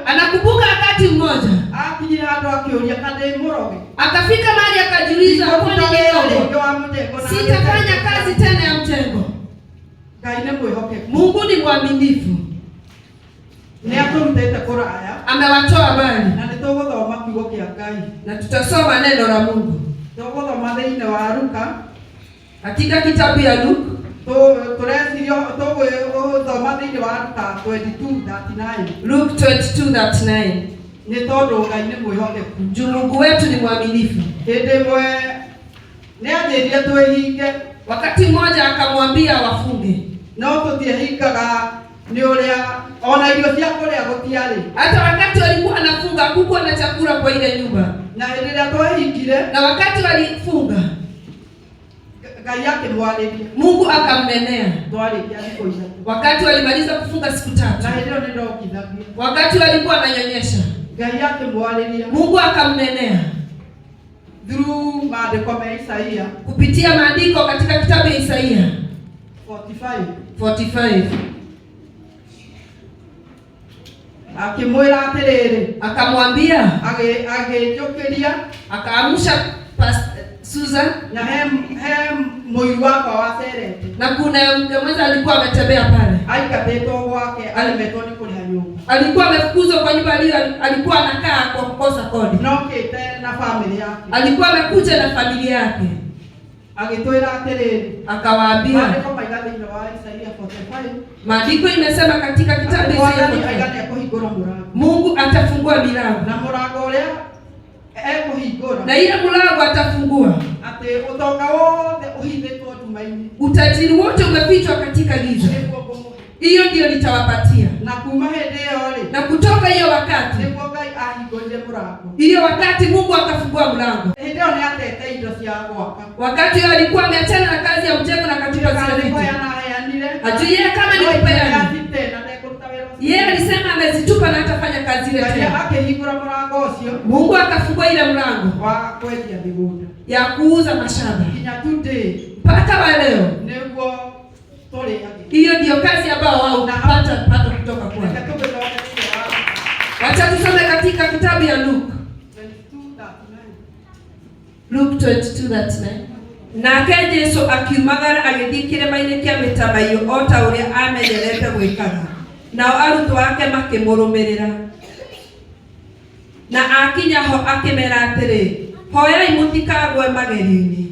Anakumbuka wakati mmoja akafika mahali akajiuliza, sitafanya kazi tena ya mjengo. Mungu ni mwaminifu. Amewatoa mbali. Na tutasoma neno la Mungu katika kitabu ya Luka. Luke 22:39. Mungu wetu ni mwaminifu. Wakati mmoja akamwambia wafunge. Hata wakati walikuwa wanafunga hakukuwa na chakula kwa ile nyumba. Na wakati walifunga Mungu akamnenea. Wakati walimaliza kufunga siku 3. Wakati walikuwa wananyonyesha Mungu akamnenea kupitia maandiko katika kitabu ya Isaia 45. Akamwambia, akaamsha Susan na kuna mke mmoja alikuwa ametembea pale. Alikuwa amefukuzwa kwa nyumba alikuwa anakaa kwa kukosa kodi. Alikuwa amekuja na familia yake. Akawaambia, maandiko imesema katika kitabu Mungu atafungua milango. Na ile mlango atafungua. Utajiri wote umefichwa katika giza. Hiyo ndio nitawapatia. Na kutoka hiyo wakati Mungu akafungua mlango. Wakati yeye alikuwa ameachana na kazi ya mjengo na katika zile vitu. Ajui yeye kama ni kupeana. Yeye alisema amezitupa na hatafanya kazi ile tena. Mungu akafungua ile mlango ya kuuza mashamba. Mpaka wa leo. Hiyo ndio kazi ambayo wao unapata kutoka kwa. Wacha tusome katika kitabu ya Luke 22:39. Nake Yesu akiumagara agithikire maine kia mitabayo ota uria amenyerete gwikaga. Nao arutwo ake makimũrũmĩrĩra. Na akinya ho akimera atĩrĩ, hoyai mũtikagwe magerio-inĩ.